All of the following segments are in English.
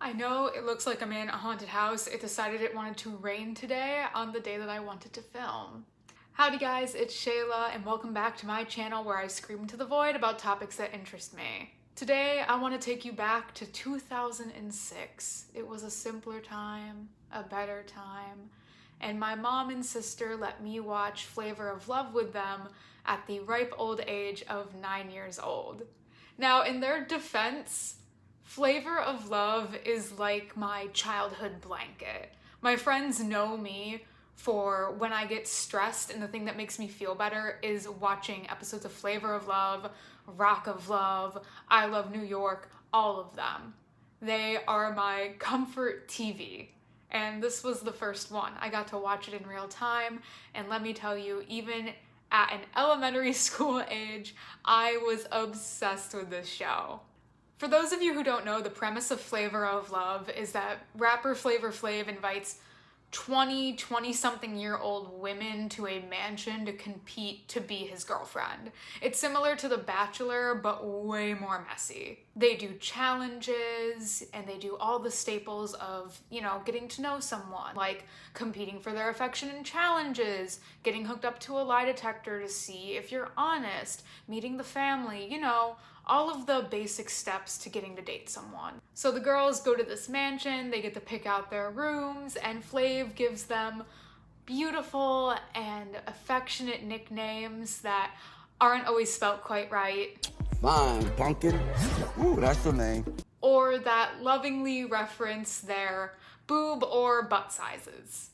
I know it looks like I'm in a haunted house. It decided it wanted to rain today on the day that I wanted to film. Howdy guys, it's Shayla and welcome back to my channel where I scream into the void about topics that interest me. Today I want to take you back to 2006. It was a simpler time, a better time, and my mom and sister let me watch Flavor of Love with them at the ripe old age of 9 years old. Now, in their defense, Flavor of Love is like my childhood blanket. My friends know me for when I get stressed, and the thing that makes me feel better is watching episodes of Flavor of Love, Rock of Love, I Love New York, all of them. They are my comfort TV. And this was the first one. I got to watch it in real time, and let me tell you, even at an elementary school age, I was obsessed with this show. For those of you who don't know, the premise of Flavor of Love is that rapper Flavor Flav invites 20-something-year-old women to a mansion to compete to be his girlfriend. It's similar to The Bachelor, but way more messy. They do challenges, and they do all the staples of, getting to know someone, like competing for their affection in challenges, getting hooked up to a lie detector to see if you're honest, meeting the family, all of the basic steps to getting to date someone. So the girls go to this mansion, they get to pick out their rooms, and Flav gives them beautiful and affectionate nicknames that aren't always spelt quite right. Fine, pumpkin. Ooh, that's the name. Or that lovingly reference their boob or butt sizes.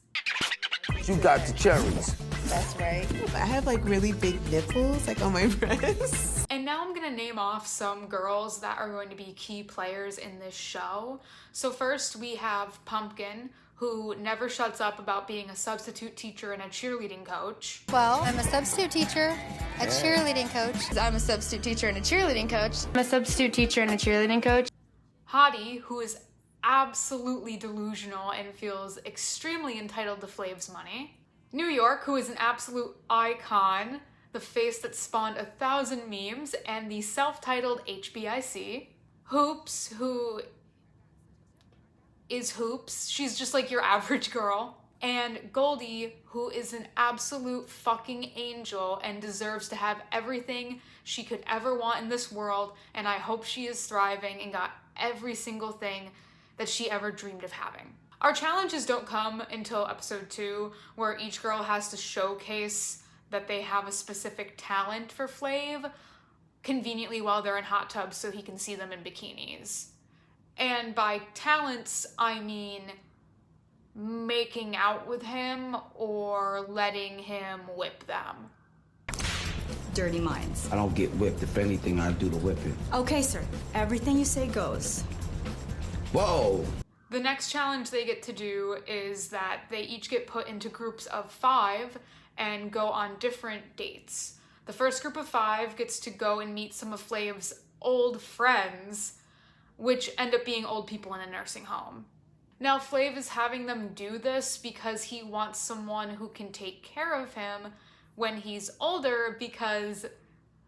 You got the cherries. That's right. I have like really big nipples, like on my breasts. And now I'm gonna name off some girls that are going to be key players in this show. So first we have Pumpkin, who never shuts up about being a substitute teacher and a cheerleading coach. Well, I'm a substitute teacher, a cheerleading coach. I'm a substitute teacher and a cheerleading coach. I'm a substitute teacher and a cheerleading coach. Hottie, who is absolutely delusional and feels extremely entitled to Flav's money. New York, who is an absolute icon, the face that spawned 1,000 memes, and the self-titled HBIC. Hoops, who is Hoops. She's just like your average girl. And Goldie, who is an absolute fucking angel and deserves to have everything she could ever want in this world, and I hope she is thriving and got every single thing that she ever dreamed of having. Our challenges don't come until episode 2, where each girl has to showcase that they have a specific talent for Flav, conveniently while they're in hot tubs so he can see them in bikinis. And by talents, I mean making out with him or letting him whip them. Dirty minds. I don't get whipped. If anything, I do the whipping. Okay, sir. Everything you say goes. Whoa! The next challenge they get to do is that they each get put into groups of 5 and go on different dates. The first group of 5 gets to go and meet some of Flav's old friends, which end up being old people in a nursing home. Now, Flav is having them do this because he wants someone who can take care of him when he's older because,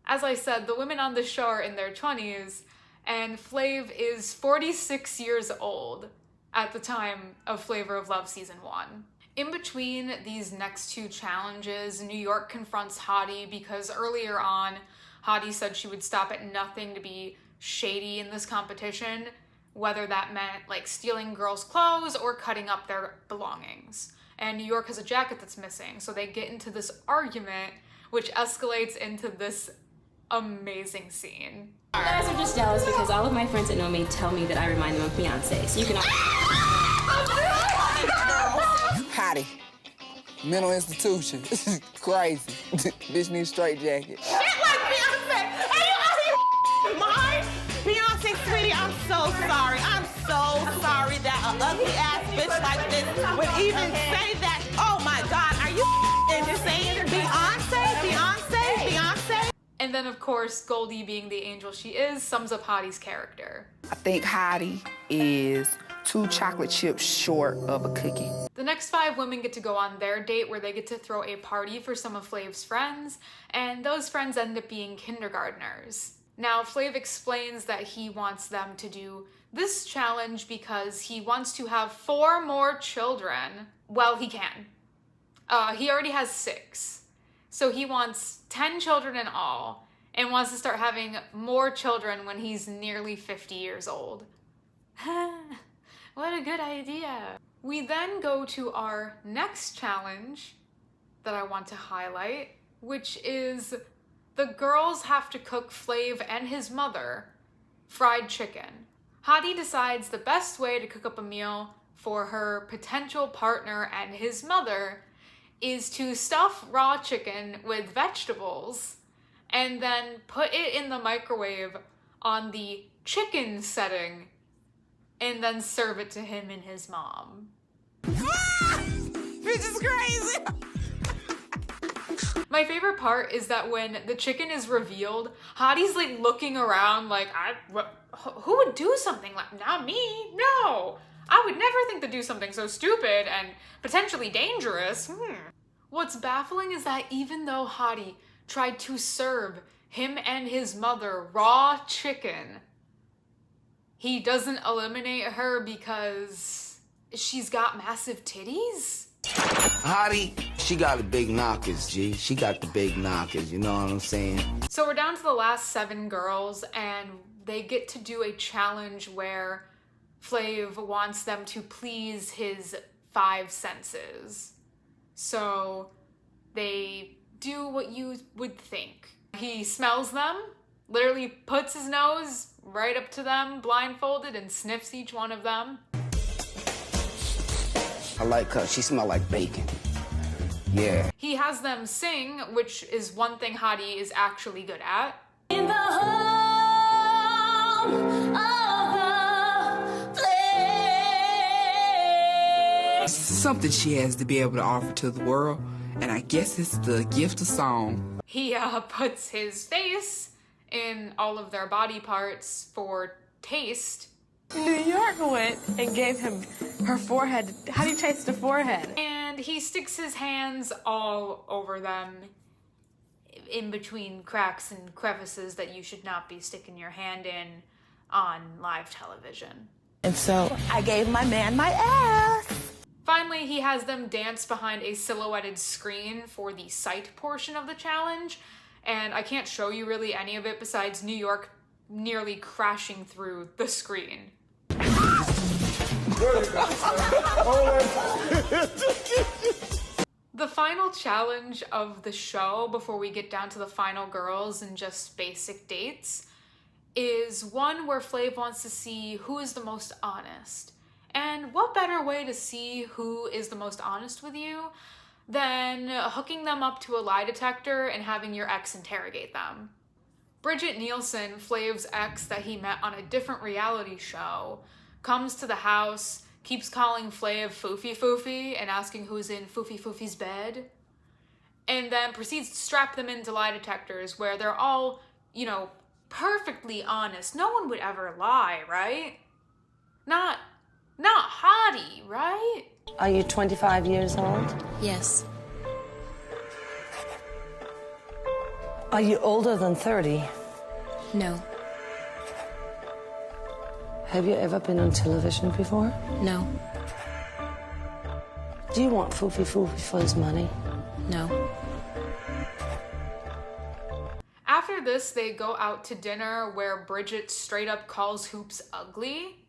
as I said, the women on the show are in their 20s, and Flav is 46 years old at the time of Flavor of Love Season 1. In between these next 2 challenges, New York confronts Hottie because earlier on, Hottie said she would stop at nothing to be shady in this competition, whether that meant like stealing girls' clothes or cutting up their belongings. And New York has a jacket that's missing, so they get into this argument, which escalates into this amazing scene. You guys are just jealous because all of my friends that know me tell me that I remind them of Beyonce, so you can all... Hottie. Mental institution. Crazy. Bitch needs a straight jacket. Get like Beyonce! Are you out of your mind? Beyonce, sweetie, I'm so sorry. I'm so sorry that an ugly ass bitch like this would even say that. Oh my God, are you insane? Beyonce? And then, of course, Goldie, being the angel she is, sums up Hottie's character. I think Hottie is 2 chocolate chips short of a cookie. The next 5 women get to go on their date where they get to throw a party for some of Flav's friends, and those friends end up being kindergartners. Now, Flav explains that he wants them to do this challenge because he wants to have 4 more children. Well, he can. He already has 6. So he wants 10 children in all and wants to start having more children when he's nearly 50 years old. What a good idea. We then go to our next challenge that I want to highlight, which is the girls have to cook Flav and his mother fried chicken. Hottie decides the best way to cook up a meal for her potential partner and his mother is to stuff raw chicken with vegetables and then put it in the microwave on the chicken setting and then serve it to him and his mom. This is crazy. My favorite part is that when the chicken is revealed, Hottie's like looking around like, who would do something like, not me, no. I would never think to do something so stupid and potentially dangerous. What's baffling is that even though Hottie tried to serve him and his mother raw chicken, he doesn't eliminate her because she's got massive titties? Hottie, she got the big knockers, G. She got the big knockers, you know what I'm saying? So we're down to the last 7 girls, and they get to do a challenge where Flav wants them to please his 5 senses. So they do what you would think. He smells them, literally puts his nose right up to them, blindfolded, and sniffs each one of them. I like her. She smell like bacon. Yeah. He has them sing, which is one thing Hottie is actually good at. In the home of the place. Something she has to be able to offer to the world, and I guess it's the gift of song. He puts his face in all of their body parts for taste. New York went and gave him her forehead. How do you taste the forehead? And he sticks his hands all over them, in between cracks and crevices that you should not be sticking your hand in on live television. And so I gave my man my ass. Finally, he has them dance behind a silhouetted screen for the sight portion of the challenge, and I can't show you really any of it besides New York nearly crashing through the screen. The final challenge of the show, before we get down to the final girls and just basic dates, is one where Flav wants to see who is the most honest. And what better way to see who is the most honest with you than hooking them up to a lie detector and having your ex interrogate them. Bridget Nielsen, Flav's ex that he met on a different reality show, comes to the house, keeps calling Flav Foofy Foofy and asking who's in Foofy Foofy's bed, and then proceeds to strap them into lie detectors where they're all, perfectly honest. No one would ever lie, right? Not Hottie, right? Are you 25 years old? Yes. Are you older than 30? No. Have you ever been on television before? No. Do you want Foofy Foofy for his money? No. After this, they go out to dinner where Bridget straight up calls Hoops ugly,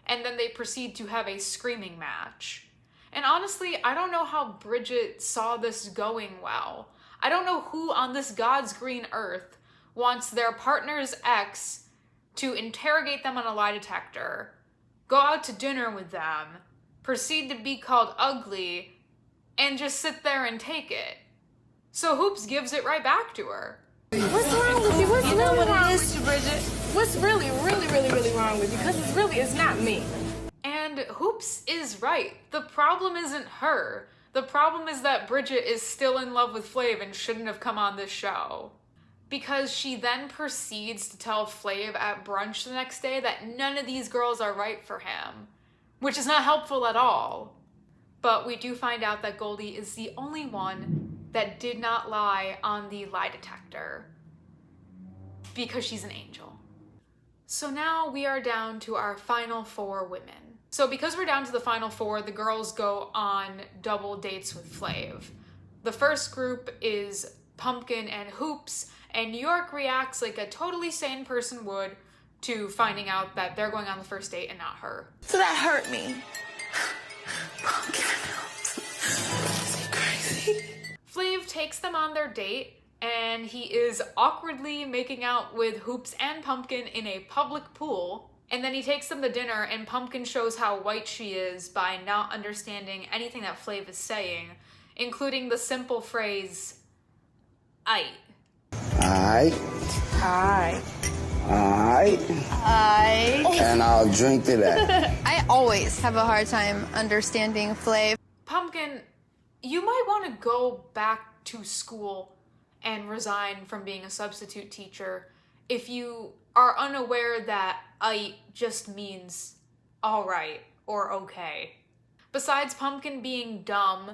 and then they proceed to have a screaming match. And honestly, I don't know how Bridget saw this going well. I don't know who on this God's green earth wants their partner's ex to interrogate them on a lie detector, go out to dinner with them, proceed to be called ugly, and just sit there and take it. So Hoops gives it right back to her. What's wrong with you? What's really wrong with you, Bridget? What's really wrong with you? Because it's not me. And Hoops is right. The problem isn't her. The problem is that Bridget is still in love with Flav and shouldn't have come on this show. Because she then proceeds to tell Flav at brunch the next day that none of these girls are right for him, which is not helpful at all. But we do find out that Goldie is the only one that did not lie on the lie detector because she's an angel. So now we are down to our final 4 women. So because we're down to the final 4, the girls go on double dates with Flav. The first group is Pumpkin and Hoops, and New York reacts like a totally sane person would to finding out that they're going on the first date and not her. So that hurt me. Flav takes them on their date, and he is awkwardly making out with Hoops and Pumpkin in a public pool. And then he takes them to dinner, and Pumpkin shows how white she is by not understanding anything that Flav is saying, including the simple phrase, "aight." Aight. Hi. Aight. And I'll drink to that. I always have a hard time understanding Flav. Pumpkin, you might want to go back to school and resign from being a substitute teacher if you are unaware that aight just means alright or okay. Besides Pumpkin being dumb,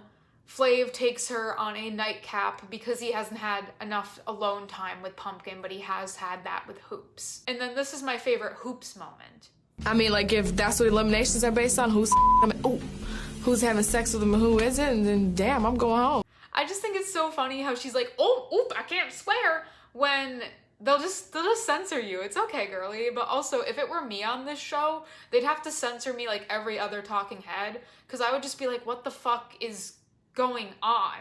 Flav takes her on a nightcap because he hasn't had enough alone time with Pumpkin, but he has had that with Hoops. And then this is my favorite Hoops moment. I mean, like, if that's what eliminations are based on, who's having sex with them and who isn't, and then damn, I'm going home. I just think it's so funny how she's like, I can't swear, when they'll just censor you. It's okay, girly. But also, if it were me on this show, they'd have to censor me like every other talking head, because I would just be like, what the fuck is going on?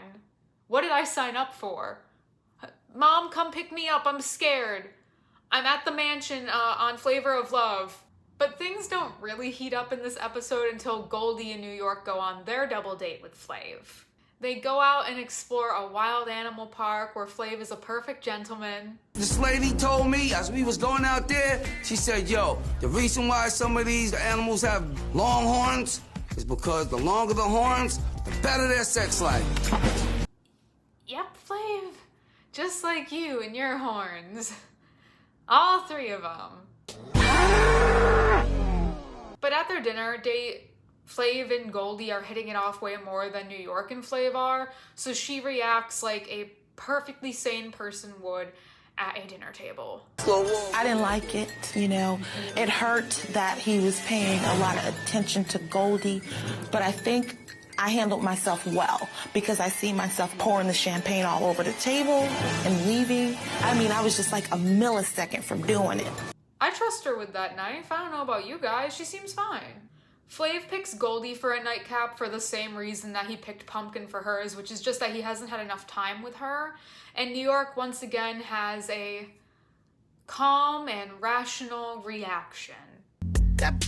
What did I sign up for? Mom, come pick me up. I'm scared. I'm at the mansion on Flavor of Love. But things don't really heat up in this episode until Goldie and New York go on their double date with Flav. They go out and explore a wild animal park where Flav is a perfect gentleman. This lady told me as we was going out there, she said, yo, the reason why some of these animals have long horns is because the longer the horns, the better their sex life. Yep, Flav. Just like you and your horns. All 3 of them. But at their dinner date, Flav and Goldie are hitting it off way more than New York and Flav are, so she reacts like a perfectly sane person would at a dinner table. I didn't like it, you know. It hurt that he was paying a lot of attention to Goldie, but I think I handled myself well because I see myself pouring the champagne all over the table and leaving. I mean, I was just like a millisecond from doing it. I trust her with that knife. I don't know about you guys. She seems fine. Flav picks Goldie for a nightcap for the same reason that he picked Pumpkin for hers, which is just that he hasn't had enough time with her. And New York, once again, has a calm and rational reaction. That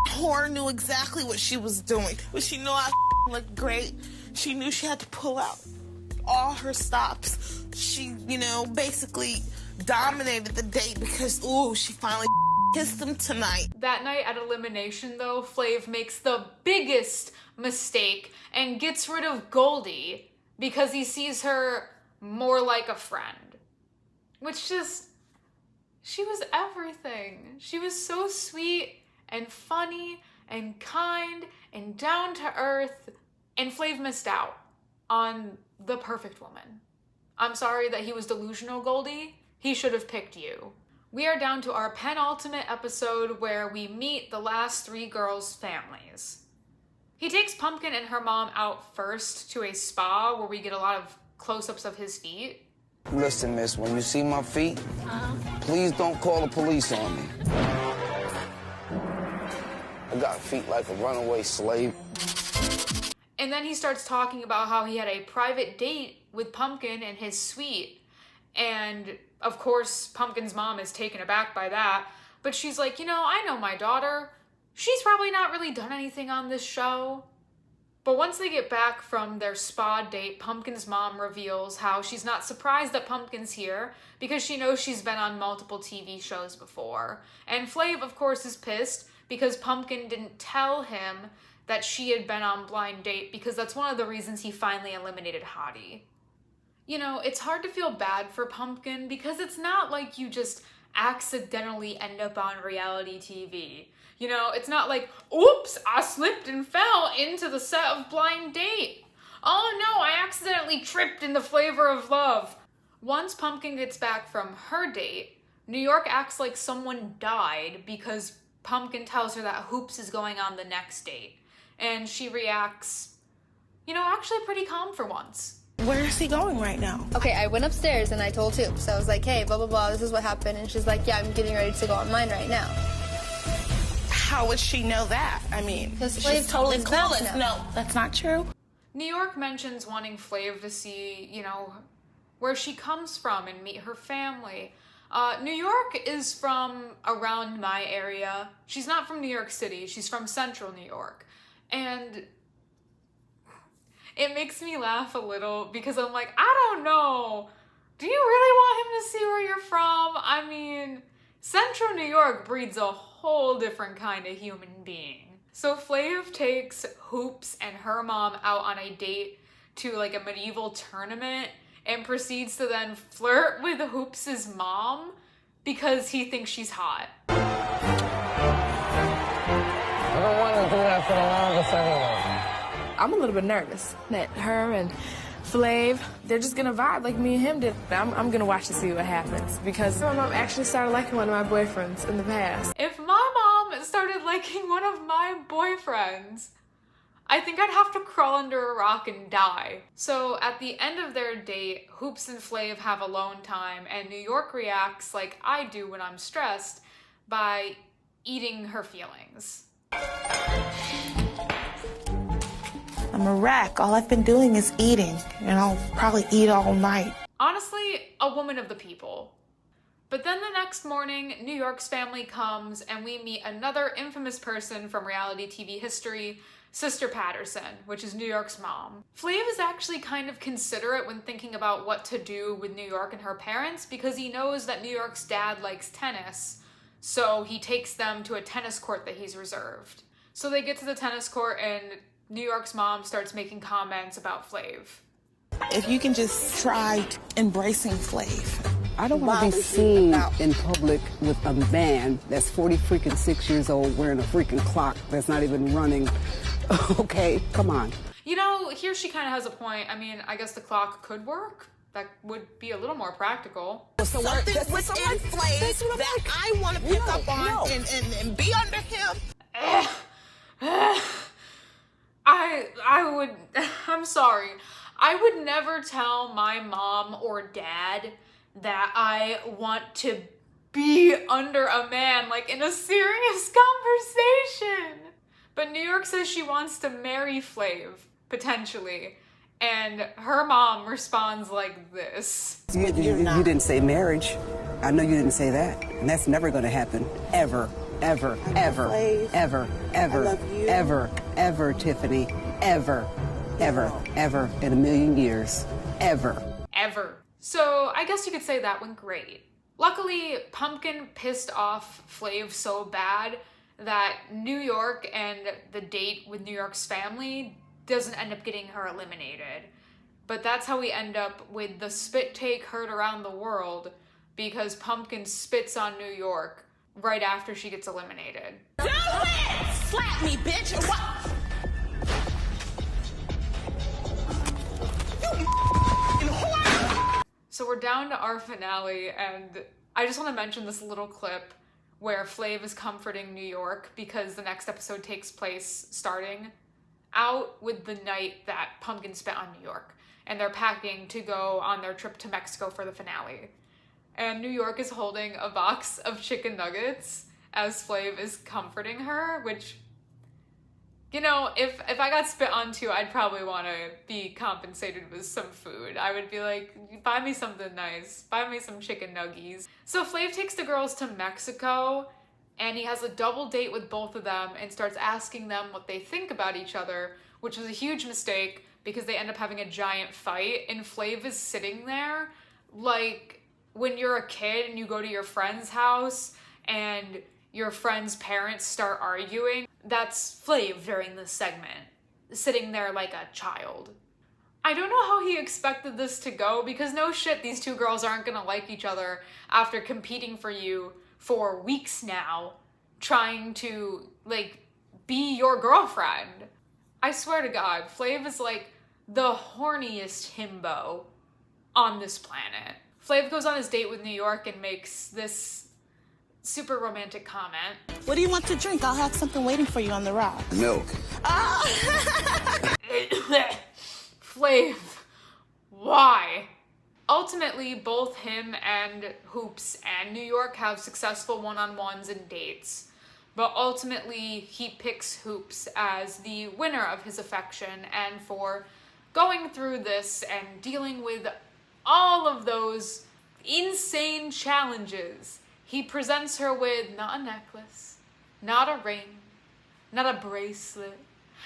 whore knew exactly what she was doing. But she knew I looked great. She knew she had to pull out all her stops. She, you know, basically dominated the date because, ooh, she finally kissed him tonight. That night at elimination, though, Flav makes the biggest mistake and gets rid of Goldie because he sees her more like a friend. Which just, she was everything. She was so sweet and funny and kind and down to earth, and Flav missed out on the perfect woman. I'm sorry that he was delusional, Goldie. He should have picked you. We are down to our penultimate episode where we meet the last 3 girls' families. He takes Pumpkin and her mom out first to a spa where we get a lot of close-ups of his feet. Listen, miss, when you see my feet, please don't call the police on me. I got feet like a runaway slave. And then he starts talking about how he had a private date with Pumpkin in his suite. And of course, Pumpkin's mom is taken aback by that. But she's like, you know, I know my daughter. She's probably not really done anything on this show. But once they get back from their spa date, Pumpkin's mom reveals how she's not surprised that Pumpkin's here because she knows she's been on multiple TV shows before. And Flav, of course, is pissed because Pumpkin didn't tell him that she had been on Blind Date because that's one of the reasons he finally eliminated Hottie. You know, it's hard to feel bad for Pumpkin because it's not like you just accidentally end up on reality TV. You know, it's not like, oops, I slipped and fell into the set of Blind Date. Oh no, I accidentally tripped in the Flavor of Love. Once Pumpkin gets back from her date, New York acts like someone died because Pumpkin tells her that Hoops is going on the next date. And she reacts, you know, actually pretty calm for once. Where is he going right now? Okay, I went upstairs and I told Hoops. I was like, hey, blah, blah, blah, this is what happened. And she's like, yeah, I'm getting ready to go on mine right now. How would she know that? I mean, she's totally clueless. No, that's not true. New York mentions wanting Flav to see, you know, where she comes from and meet her family. New York is from around my area. She's not from New York City. She's from Central New York. And it makes me laugh a little because I'm like, I don't know. Do you really want him to see where you're from? I mean, Central New York breeds a whole different kind of human being. So Flav takes Hoops and her mom out on a date to like a medieval tournament and proceeds to then flirt with Hoops' mom because he thinks she's hot. I don't want to do that for the longest anyway. I'm a little bit nervous that her and Flav, they're just gonna vibe like me and him did. I'm gonna watch to see what happens because my mom actually started liking one of my boyfriends in the past. If my mom started liking one of my boyfriends, I think I'd have to crawl under a rock and die. So at the end of their date, Hoops and Flav have alone time, and New York reacts like I do when I'm stressed by eating her feelings. I'm a wreck. All I've been doing is eating, and I'll probably eat all night. Honestly, a woman of the people. But then the next morning, New York's family comes, and we meet another infamous person from reality TV history, Sister Patterson, which is New York's mom. Flav is actually kind of considerate when thinking about what to do with New York and her parents because he knows that New York's dad likes tennis, so he takes them to a tennis court that he's reserved. So they get to the tennis court and New York's mom starts making comments about Flav. If you can just try embracing Flav. I don't want to be seen in public with a man that's 46 years old wearing a freaking clock that's not even running. Okay, come on. You know, here she kind of has a point. I mean, I guess the clock could work. That would be a little more practical. Something within Flav that I want to pick up on and be under him. I'm sorry. I would never tell my mom or dad that I want to be under a man, like in a serious conversation. But New York says she wants to marry Flav, potentially. And her mom responds like this. You didn't say marriage. I know you didn't say that. And that's never going to happen. Ever, ever, ever, ever, ever, ever, ever, Tiffany. Ever, ever, ever in a million years. Ever. Ever. So I guess you could say that went great. Luckily, Pumpkin pissed off Flav so bad that New York and the date with New York's family doesn't end up getting her eliminated. But that's how we end up with the spit take heard around the world because Pumpkin spits on New York right after she gets eliminated. Do it! Slap me, bitch! What? So we're down to our finale, and I just want to mention this little clip where Flav is comforting New York because the next episode takes place starting out with the night that Pumpkin spent on New York, and they're packing to go on their trip to Mexico for the finale. And New York is holding a box of chicken nuggets as Flav is comforting her, which, you know, if I got spit onto, I'd probably want to be compensated with some food. I would be like, buy me something nice. Buy me some chicken nuggies. So Flav takes the girls to Mexico, and he has a double date with both of them and starts asking them what they think about each other, which was a huge mistake because they end up having a giant fight, and Flav is sitting there like when you're a kid and you go to your friend's house and your friend's parents start arguing. That's Flav during this segment, sitting there like a child. I don't know how he expected this to go because no shit, these two girls aren't gonna like each other after competing for you for weeks now, trying to, like, be your girlfriend. I swear to God, Flav is like the horniest himbo on this planet. Flav goes on his date with New York and makes this super romantic comment. What do you want to drink? I'll have something waiting for you on the ride. Milk. Flav, why? Ultimately, both him and Hoops and New York have successful one-on-ones and dates, but ultimately he picks Hoops as the winner of his affection, and for going through this and dealing with all of those insane challenges, he presents her with not a necklace, not a ring, not a bracelet,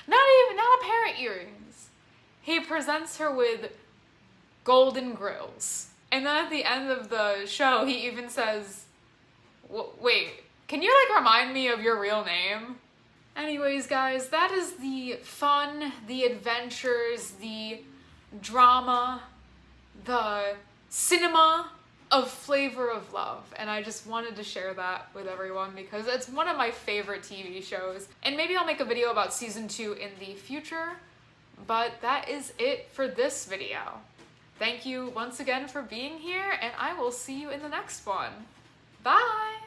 not a pair of earrings. He presents her with golden grills. And then at the end of the show, he even says, wait, can you like remind me of your real name? Anyways, guys, that is the fun, the adventures, the drama, the cinema of Flavor of Love, and I just wanted to share that with everyone because it's one of my favorite TV shows, and maybe I'll make a video about season 2 in the future, but that is it for this video. Thank you once again for being here, and I will see you in the next one. Bye!